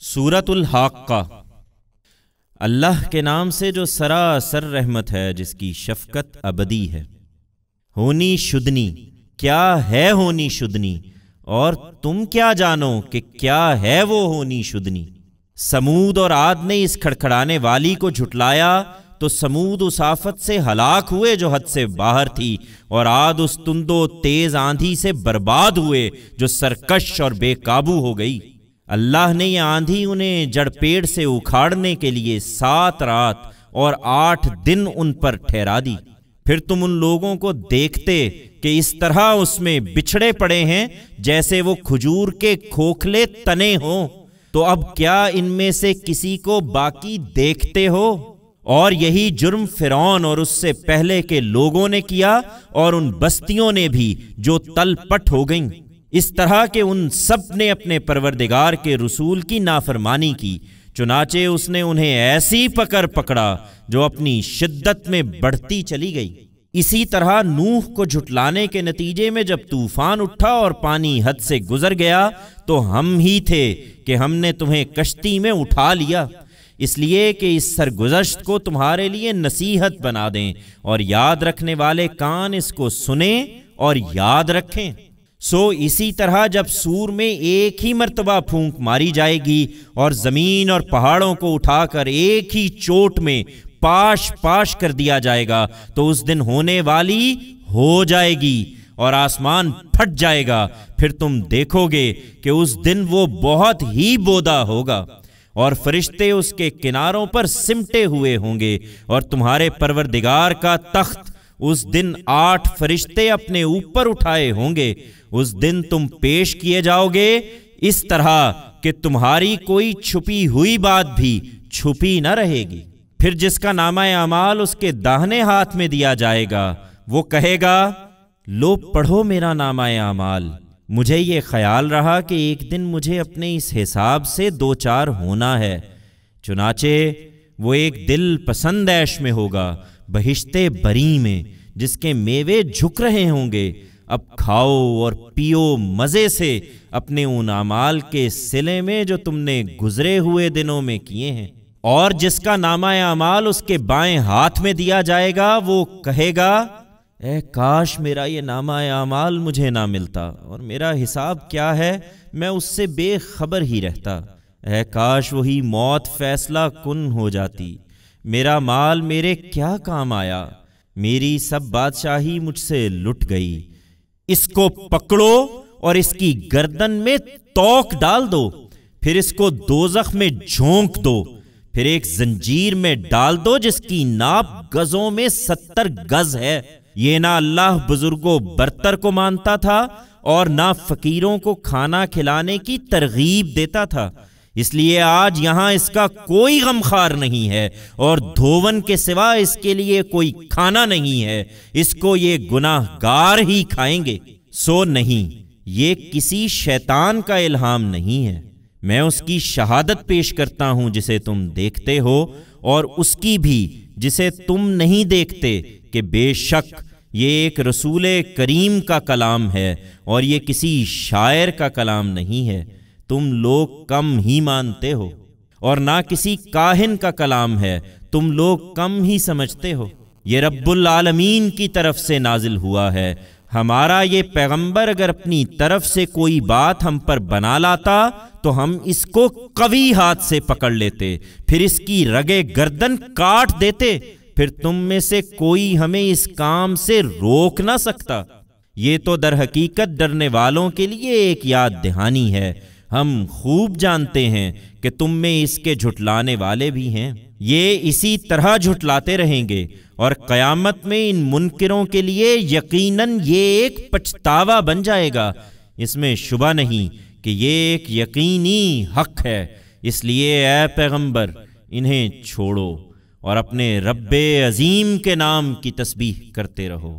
سورۃ الحاقہ۔ اللہ کے نام سے جو سراسر رحمت ہے، جس کی شفقت ابدی ہے۔ ہونی شدنی، کیا ہے ہونی شدنی، اور تم کیا جانو کہ کیا ہے وہ ہونی شدنی۔ سمود اور عاد نے اس کھڑکھڑانے والی کو جھٹلایا تو سمود اس آفت سے ہلاک ہوئے جو حد سے باہر تھی، اور عاد اس تند و تیز آندھی سے برباد ہوئے جو سرکش اور بے قابو ہو گئی۔ اللہ نے یہ آندھی انہیں جڑ پیڑ سے اکھاڑنے کے لیے 7 رات اور 8 دن ان پر ٹھہرا دی۔ پھر تم ان لوگوں کو دیکھتے کہ اس طرح اس میں بچھڑے پڑے ہیں جیسے وہ کھجور کے کھوکھلے تنے ہوں، تو اب کیا ان میں سے کسی کو باقی دیکھتے ہو؟ اور یہی جرم فرعون اور اس سے پہلے کے لوگوں نے کیا، اور ان بستیوں نے بھی جو تل پٹ ہو گئیں، اس طرح کہ ان سب نے اپنے پروردگار کے رسول کی نافرمانی کی، چنانچہ اس نے انہیں ایسی پکڑا جو اپنی شدت میں بڑھتی چلی گئی۔ اسی طرح نوح کو جھٹلانے کے نتیجے میں جب طوفان اٹھا اور پانی حد سے گزر گیا تو ہم ہی تھے کہ ہم نے تمہیں کشتی میں اٹھا لیا، اس لیے کہ اس سرگزشت کو تمہارے لیے نصیحت بنا دیں، اور یاد رکھنے والے کان اس کو سنیں اور یاد رکھیں۔ سو اسی طرح جب سور میں ایک ہی مرتبہ پھونک ماری جائے گی اور زمین اور پہاڑوں کو اٹھا کر ایک ہی چوٹ میں پاش پاش کر دیا جائے گا تو اس دن ہونے والی ہو جائے گی اور آسمان پھٹ جائے گا۔ پھر تم دیکھو گے کہ اس دن وہ بہت ہی بودا ہوگا، اور فرشتے اس کے کناروں پر سمٹے ہوئے ہوں گے، اور تمہارے پروردگار کا تخت اس دن 8 فرشتے اپنے اوپر اٹھائے ہوں گے۔ اس دن تم پیش کیے جاؤ گے اس طرح کہ تمہاری کوئی چھپی ہوئی بات بھی چھپی نہ رہے گی۔ پھر جس کا نامہ اعمال اس کے داہنے ہاتھ میں دیا جائے گا، وہ کہے گا، لو پڑھو میرا نامہ اعمال۔ مجھے یہ خیال رہا کہ ایک دن مجھے اپنے اس حساب سے دوچار ہونا ہے، چنانچہ وہ ایک دل پسند عیش میں ہوگا، بہشت بری میں، جس کے میوے جھک رہے ہوں گے۔ اب کھاؤ اور پیو مزے سے اپنے ان اعمال کے صلے میں جو تم نے گزرے ہوئے دنوں میں کیے ہیں۔ اور جس کا نامہ اعمال اس کے بائیں ہاتھ میں دیا جائے گا، وہ کہے گا، اے کاش میرا یہ نامہ اعمال مجھے نہ ملتا، اور میرا حساب کیا ہے میں اس سے بے خبر ہی رہتا۔ اے کاش وہی موت فیصلہ کن ہو جاتی، میرا مال میرے کیا کام آیا، میری سب بادشاہی مجھ سے لٹ گئی۔ اس کو پکڑو اور اس کی گردن میں توق ڈال دو، پھر اس کو دوزخ میں جھونک دو، پھر ایک زنجیر میں ڈال دو جس کی ناپ گزوں میں 70 گز ہے۔ یہ نہ اللہ بزرگوں برتر کو مانتا تھا اور نہ فقیروں کو کھانا کھلانے کی ترغیب دیتا تھا، اس لیے آج یہاں اس کا کوئی غمخوار نہیں ہے، اور دھوون کے سوا اس کے لیے کوئی کھانا نہیں ہے۔ اس کو یہ گناہ گار ہی کھائیں گے۔ سو نہیں، یہ کسی شیطان کا الہام نہیں ہے، میں اس کی شہادت پیش کرتا ہوں جسے تم دیکھتے ہو، اور اس کی بھی جسے تم نہیں دیکھتے، کہ بے شک یہ ایک رسول کریم کا کلام ہے، اور یہ کسی شاعر کا کلام نہیں ہے۔ تم لوگ کم ہی مانتے ہو، اور نہ کسی کاہن کا کلام ہے، تم لوگ کم ہی سمجھتے ہو۔ یہ رب العالمین کی طرف سے نازل ہوا ہے۔ ہمارا یہ پیغمبر اگر اپنی طرف سے کوئی بات ہم پر بنا لاتا تو ہم اس کو قوی ہاتھ سے پکڑ لیتے، پھر اس کی رگے گردن کاٹ دیتے، پھر تم میں سے کوئی ہمیں اس کام سے روک نہ سکتا۔ یہ تو در حقیقت ڈرنے والوں کے لیے ایک یاد دہانی ہے۔ ہم خوب جانتے ہیں کہ تم میں اس کے جھٹلانے والے بھی ہیں۔ یہ اسی طرح جھٹلاتے رہیں گے، اور قیامت میں ان منکروں کے لیے یقیناً یہ ایک پچھتاوا بن جائے گا۔ اس میں شبہ نہیں کہ یہ ایک یقینی حق ہے، اس لیے اے پیغمبر انہیں چھوڑو اور اپنے رب عظیم کے نام کی تسبیح کرتے رہو۔